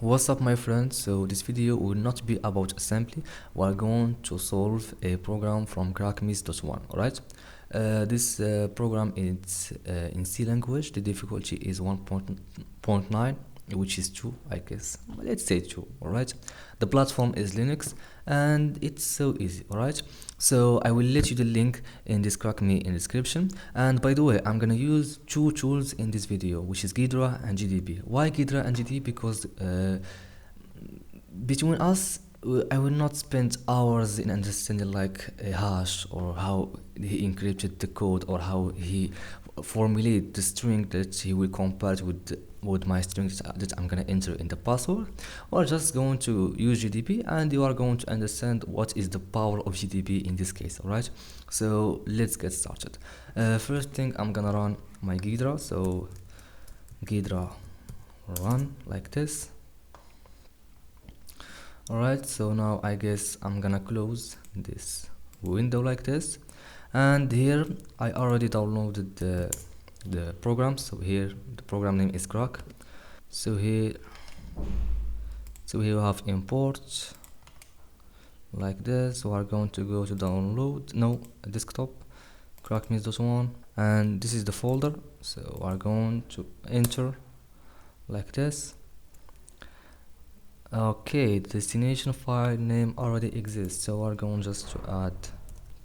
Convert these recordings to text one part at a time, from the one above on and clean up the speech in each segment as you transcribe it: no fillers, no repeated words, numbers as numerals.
What's up, my friends? So this video will not be about assembly. We're going to solve a program from crackmes.one. Alright, this program is in C language. The difficulty is 1.9, which is 2, I guess. Let's say 2. Alright, the platform is Linux and it's so easy. Alright, so I will let you the link in this CrackMe in description. And by the way, I'm gonna use two tools in this video, which is Ghidra and GDB. Why Ghidra and GDB? Because between us, I will not spend hours in understanding like a hash or how he encrypted the code or how he formulate the string that he will compare with my string that I'm gonna enter in the password. We're just going to use GDB and you are going to understand what is the power of GDB in this case. Alright, so let's get started. First thing, I'm gonna run my Ghidra. So Ghidra run like this. Alright, so now I guess I'm gonna close this window like this, and here I already downloaded the program. So here the program name is crack. So here we have import like this. So we're going to go to download, no, desktop, crackmes.one, and this is the folder. So we're going to enter like this. Okay, the destination file name already exists, so we're going just to add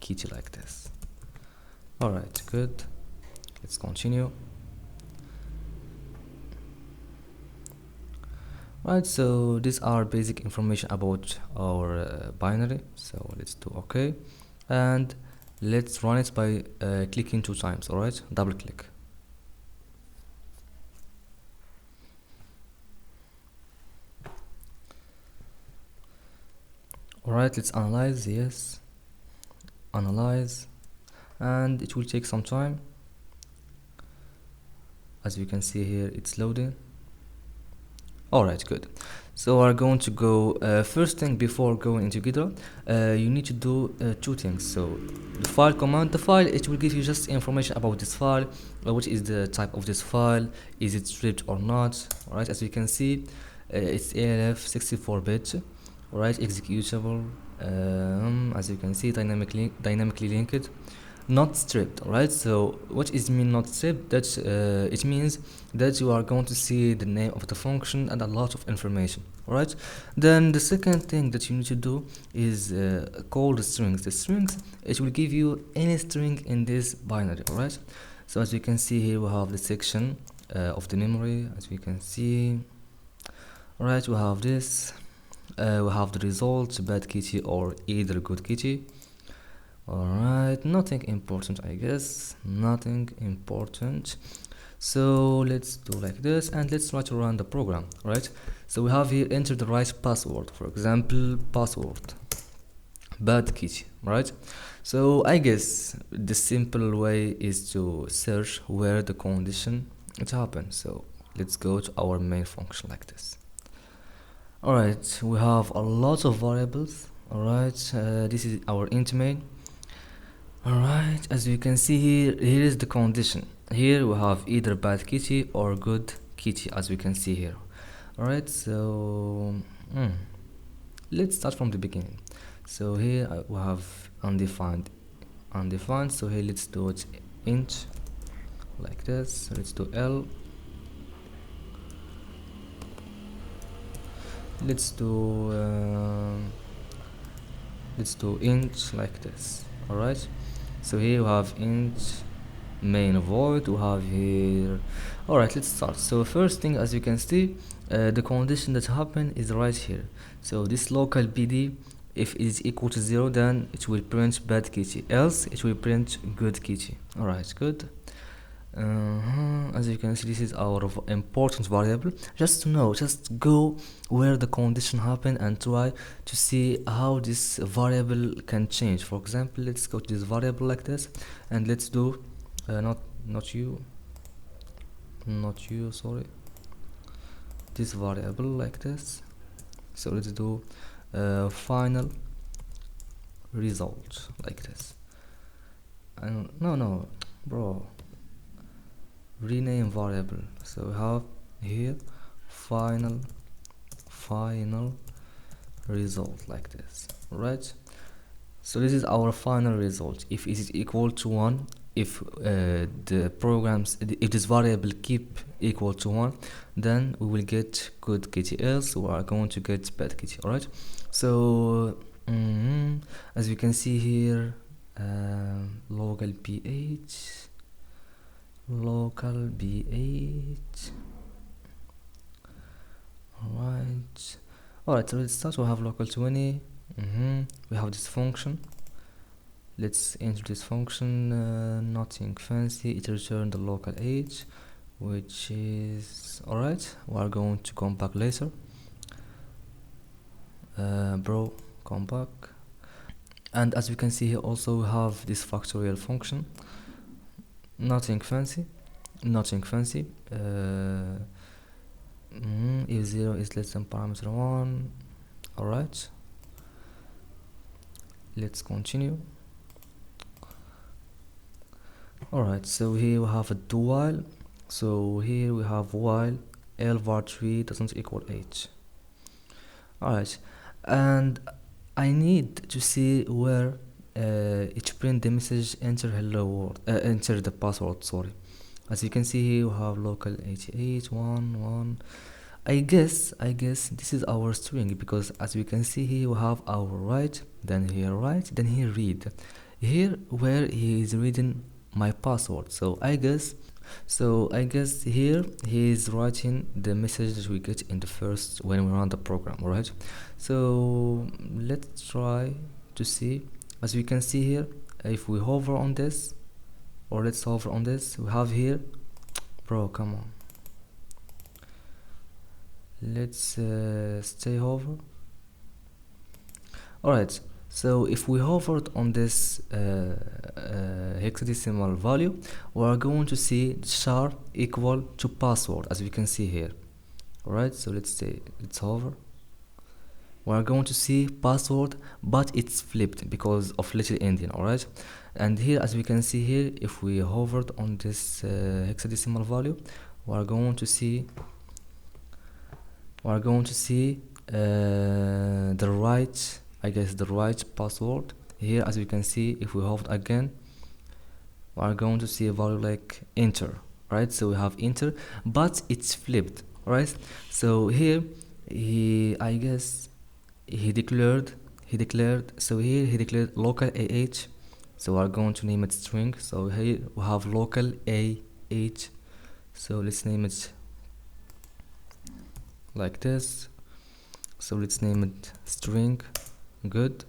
kitty like this. Alright, good. Let's continue. Right, so these are basic information about our binary. So let's do OK, and let's run it by clicking 2 times. Alright, double click. Alright, let's analyze. Yes, analyze, and it will take some time. As you can see here, it's loading. Alright, good. So we're going to go first thing before going into Ghidra, you need to do 2 things. So the file command, the file, it will give you just information about this file, what is the type of this file, is it stripped or not. Alright, as you can see, it's ALF 64-bit. Alright, executable, as you can see, dynamically linked, not stripped. Alright, so what is mean not stripped? That it means that you are going to see the name of the function and a lot of information. Alright, then the second thing that you need to do is call the strings. The strings, it will give you any string in this binary. Alright, so as you can see here, we have the section of the memory, as we can see. Alright, we have this, we have the result, bad kitty or either good kitty. Alright, nothing important, I guess, nothing important. So let's do like this and let's try to run the program. Right, so we have here enter the right password, for example password bad kitty. Right, so I guess the simple way is to search where the condition it happened. So let's go to our main function like this. Alright, we have a lot of variables. Alright, this is our int main. Alright, as you can see here is the condition. Here we have either bad kitty or good kitty, as we can see here. Alright, so let's start from the beginning. So here we have undefined, so here let's do it int like this. So let's do L, let's do int like this. Alright, so here we have int main void, we have here. Alright, let's start. So first thing, as you can see, the condition that happened is right here. So this local bd, if it is equal to 0, then it will print bad kitty, else it will print good kitty. Alright, good. As you can see, this is our important variable. Just to know, just go where the condition happened and try to see how this variable can change. For example, let's go to this variable like this and let's do not you, sorry, this variable like this. So let's do final result like this. No bro, rename variable. So we have here final final result like this, right? So this is our final result. If it is equal to 1, if if this variable keep equal to 1, then we will get good kitty, else we are going to get bad kitty. Alright, so as you can see here, local ph, alright, so let's start. We have local 20. We have this function. Let's enter this function, nothing fancy. It returns the local age, which is alright. We are going to come back later. Bro, come back. And as we can see here, also we have this factorial function. Nothing fancy. If 0 is less than parameter 1. Alright, let's continue. Alright, so here we have a do while. So here we have while var3 doesn't equal h. Alright, and I need to see where it print the message enter hello world, enter the password, sorry. As you can see here, we have local 8811. I guess this is our string, because as we can see here, we have our write, then here write, then here read. Here where he is reading my password. So I guess here he is writing the message that we get in the first when we run the program. Alright, so let's try to see. As we can see here, if we hover on this, or let's hover on this, we have here, bro, come on, let's stay hover. Alright, so if we hovered on this hexadecimal value, we are going to see sharp equal to password, as we can see here. Alright, so let's hover. We are going to see password, but it's flipped because of little endian. Alright, and here as we can see here, if we hovered on this hexadecimal value, we are going to see the right, I guess the right password. Here as we can see, if we hover again, we are going to see a value like enter. Right, so we have enter, but it's flipped. Right, so here he declared so here he declared local ah, so we are going to name it string. So here we have local ah, so let's name it like this. So let's name it string. Good.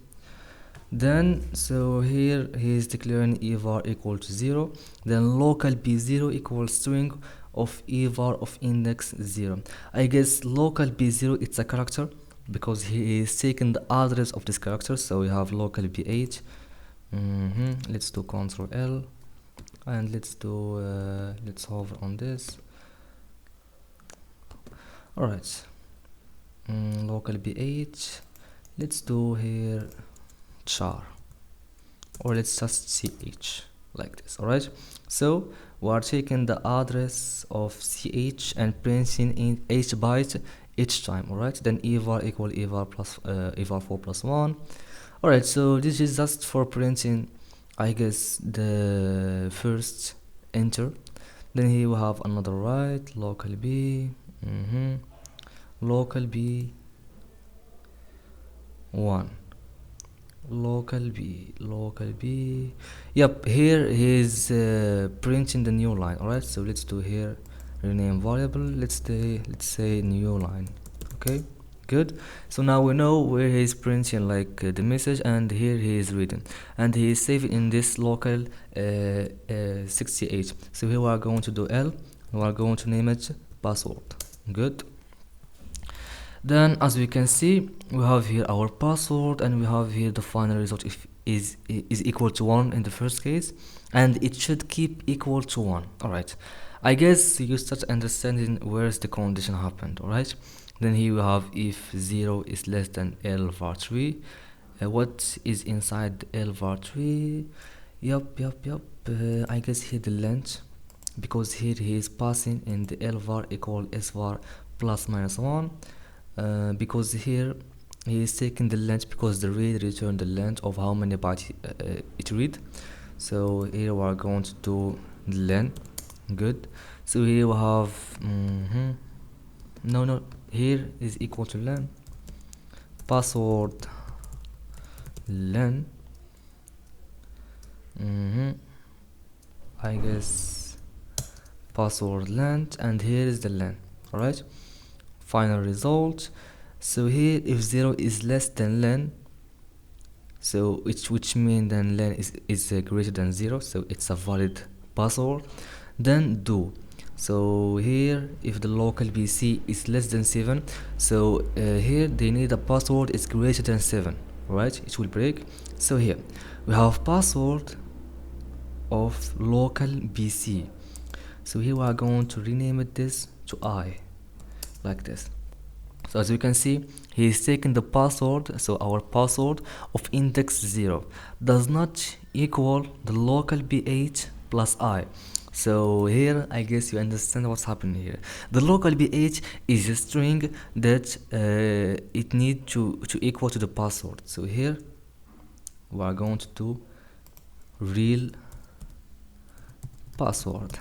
Then so here he is declaring var equal to 0, then local b0 equals string of var of index 0. I guess local b0 it's a character, because he is taking the address of this character. So we have local bh. Let's do Ctrl L, and let's hover on this. Alright, local bh, let's do here char, or let's just ch like this. Alright, so we are taking the address of ch and printing in h byte each time. Alright, then var equal var4 plus 1. Alright, so this is just for printing, I guess, the first enter. Then here we have another write, local b, local b 1, local b. Yep, here he is printing the new line. Alright, so let's do here rename variable. Let's say new line. Okay, good. So now we know where he is printing like the message, and here he is reading, and he is saving in this local 68. So here we are going to do L, we are going to name it password. Good. Then as we can see, we have here our password, and we have here the final result if is equal to 1 in the first case, and it should keep equal to 1. Alright, I guess you start understanding where's the condition happened. Alright, then here we have if 0 is less than var3, what is inside var3? Yup, I guess here the length, because here he is passing in the var equal svar plus minus 1. because here he is taking the length, because the read return the length of how many bytes it read. So here we are going to do the len. Good. So here we have no, here is equal to len password len. I guess password length, and here is the len. All right, final result. So here, if 0 is less than len, so which means then len is greater than 0, so it's a valid password, then do. So here, if the local PC is less than 7, so here they need a password is greater than 7, right? It will break. So here we have password of local PC. So here we are going to rename it this to I, like this. So as you can see, he is taking the password, so our password of index 0 does not equal the local BH plus I. So here, I guess you understand what's happening here. The local BH is a string that it needs to equal to the password. So here, we are going to do real password.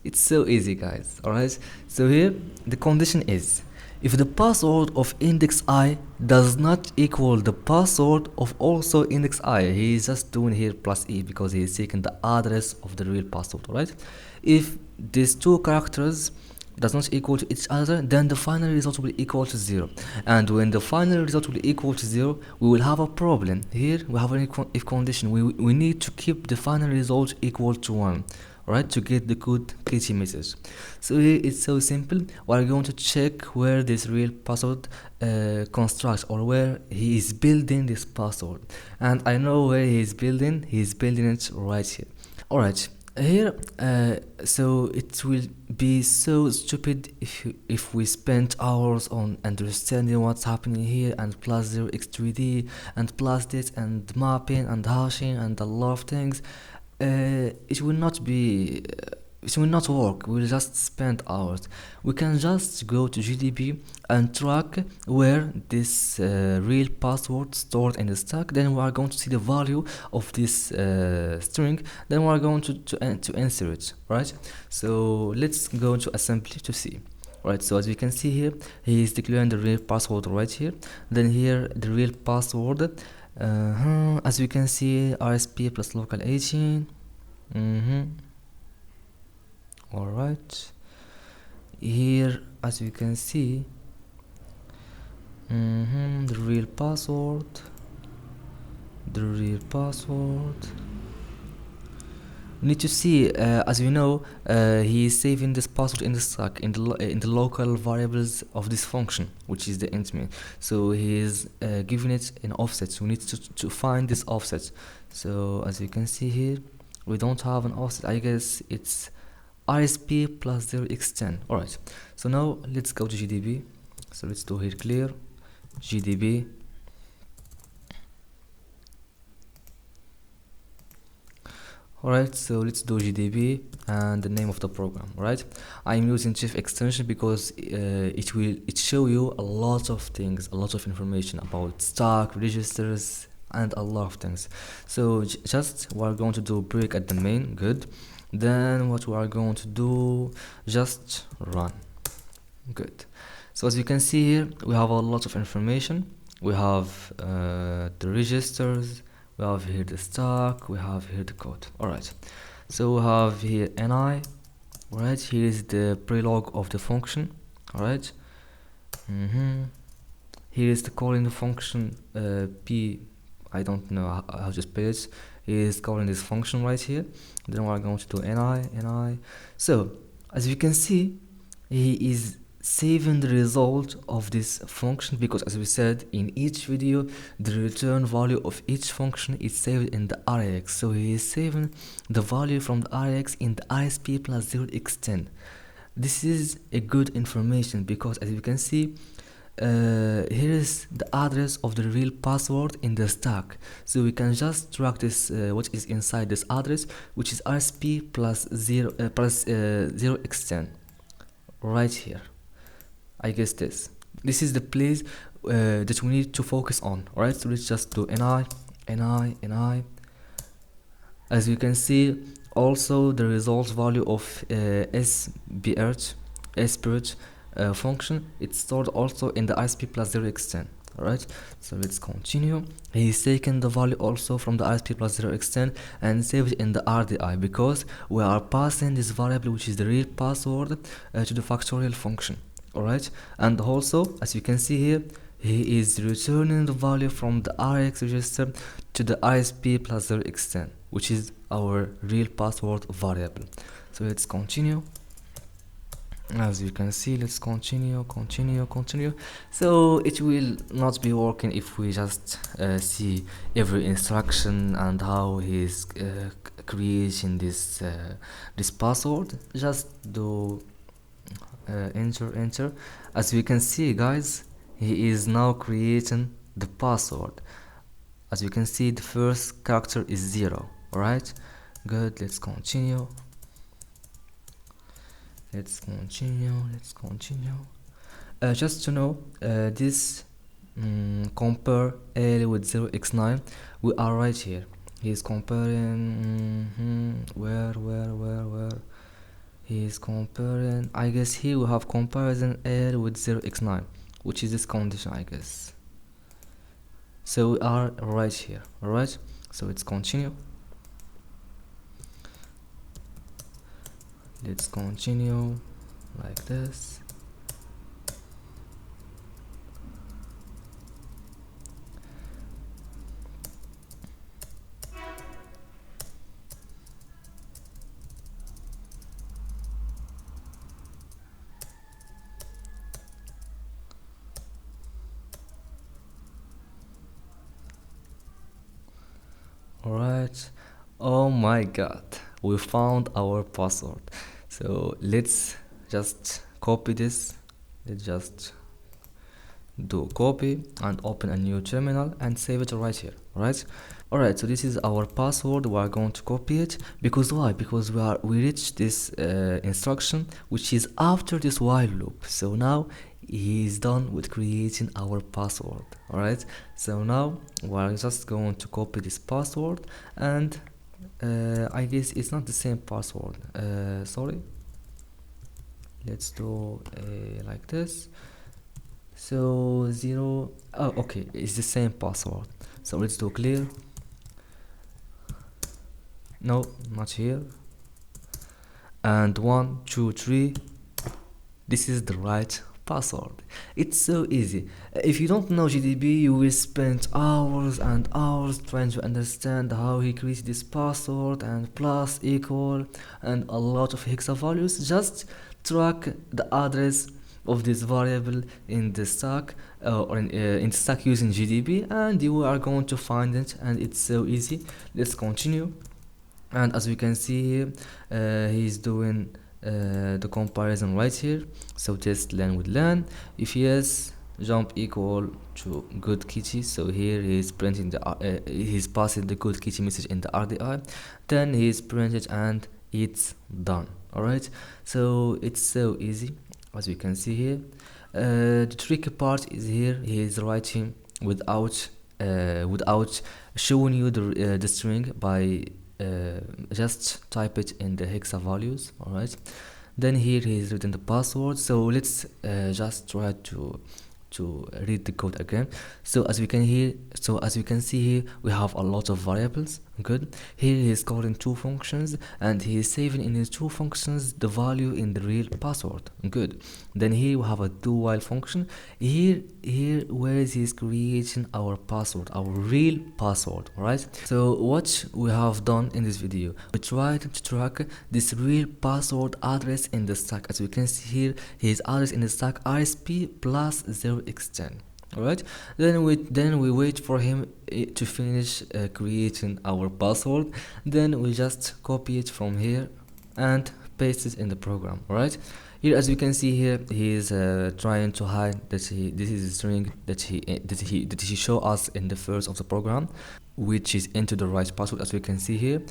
It's so easy, guys. Alright, so here the condition is, if the password of index I does not equal the password of also index I, he is just doing here plus E because he is taking the address of the real password. Alright, if these two characters does not equal to each other, then the final result will equal to 0. And when the final result will equal to 0, we will have a problem. Here we have an if condition. We need to keep the final result equal to 1. Right, to get the good catchy message. So here it's so simple. We are going to check where this real password constructs, or where he is building this password. And I know where he is building. He is building it right here. All right, here. So it will be so stupid if we spend hours on understanding what's happening here, and plus 0x3d and plus this and mapping and hashing and a lot of things. It will not work. We'll just spend hours. We can just go to GDB and track where this real password stored in the stack. Then we are going to see the value of this string. Then we are going to insert it, right? So let's go to assembly to see. Right, so as we can see here, he is declaring the real password right here. Then here the real password. As we can see, RSP plus local 18. Alright, here as we can see, the real password. We need to see, as we know, he is saving this password in the stack in the local variables of this function, which is the int main. So he is giving it an offset. So we need to find this offset. So as you can see here, we don't have an offset. I guess it's RSP plus 0x10. Alright, so now let's go to GDB. So let's do here clear GDB. Alright, so let's do GDB and the name of the program. Right, I'm using chief extension because it show you a lot of things, a lot of information about stack, registers, and a lot of things. So just we're going to do break at the main. Good. Then what we are going to do, just run. Good. So as you can see here, we have a lot of information. We have the registers. We have here the stack, we have here the code. Alright, so we have here ni. Right, here is the prelog of the function. Alright, here is the calling the function p. I don't know how to spell it. He is calling this function right here. Then we're going to do ni. So as you can see, he is saving the result of this function, because as we said in each video, the return value of each function is saved in the RAX. So he is saving the value from the RAX in the RSP plus 0x10. This is a good information because as you can see, here is the address of the real password in the stack. So we can just track this what is inside this address, which is RSP plus 0x10 right here. I guess this. This is the place that we need to focus on. Alright, so let's just do ni. As you can see, also the result value of sbrt function, it's stored also in the isp plus 0 extend. Alright, so let's continue. He's taken the value also from the isp plus 0 extend and save it in the RDI, because we are passing this variable, which is the real password, to the factorial function. Alright, and also as you can see here, he is returning the value from the RX register to the ISP plus 0 extend, which is our real password variable. So let's continue. As you can see, let's continue. So it will not be working if we just see every instruction and how he's creating this password. Just do enter. As we can see, guys, he is now creating the password. As you can see, the first character is 0. Alright, good. Let's continue. Just to know, this compare L with 0x9, we are right here. He's comparing where he is comparing. I guess here we have comparison L with 0x9, which is this condition, I guess. So we are right here. Alright, so let's continue. Let's continue like this. Alright, oh my god, we found our password. So let's just copy this. Let's just do copy and open a new terminal and save it right here. Alright, so this is our password. We are going to copy it, because why? Because we reached this instruction which is after this while loop. So now he is done with creating our password. Alright, so now we are just going to copy this password, and I guess it's not the same password. Sorry, let's do like this. So 0, oh okay, it's the same password. So let's do clear. No, not here. And 1 2 3, this is the right password. It's so easy. If you don't know GDB, you will spend hours and hours trying to understand how he created this password, and plus, equal, and a lot of hexa values. Just track the address of this variable in the stack, or in the stack using GDB, and you are going to find it, and it's so easy. Let's continue. And as we can see here, he's doing the comparison right here. So test len with len. If yes, jump equal to good kitty. So here he's printing the he's passing the good kitty message in the RDI. Then he's printed and it's done. Alright, so it's so easy, as we can see here. The tricky part is here. He is writing without showing you the string by just type it in the hexa values. Alright, then here he's written the password. So let's just try to read the code again. So as we can see here, we have a lot of variables. Good. Here he is calling two functions, and he is saving in his two functions the value in the real password. Good. Then here we have a do while function. Here where is he creating our password, our real password. Right. So what we have done in this video, we tried to track this real password address in the stack. As we can see here, his address in the stack RSP plus 0x10. Alright, then we wait for him to finish creating our password. Then we just copy it from here and paste it in the program. Alright, here as you can see here, he is trying to hide that this is a string that he show us in the first of the program, which is into the right password, as we can see here.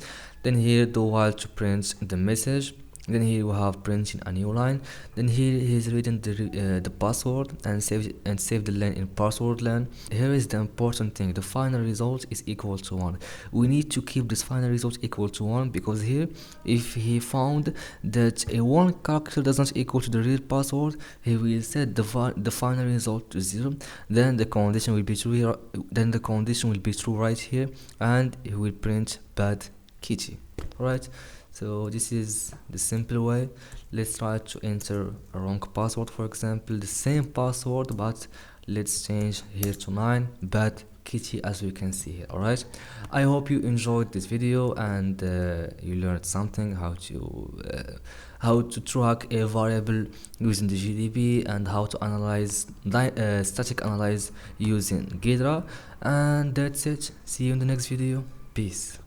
Then here do while to print the message. Then here we have printing a new line. Then here he's reading the password and save the line in password line. Here is the important thing: the final result is equal to 1. We need to keep this final result equal to 1, because here, if he found that a one character does not equal to the real password, he will set the final result to 0. Then the condition will be true here. Then the condition will be true right here, and he will print bad kitty. Alright, so this is the simple way. Let's try to enter a wrong password, for example, the same password, but let's change here to 9, bad kitty, as we can see here. Alright, I hope you enjoyed this video and you learned something, how to track a variable using the GDB, and how to analyze static analyze using Ghidra. And that's it. See you in the next video. Peace.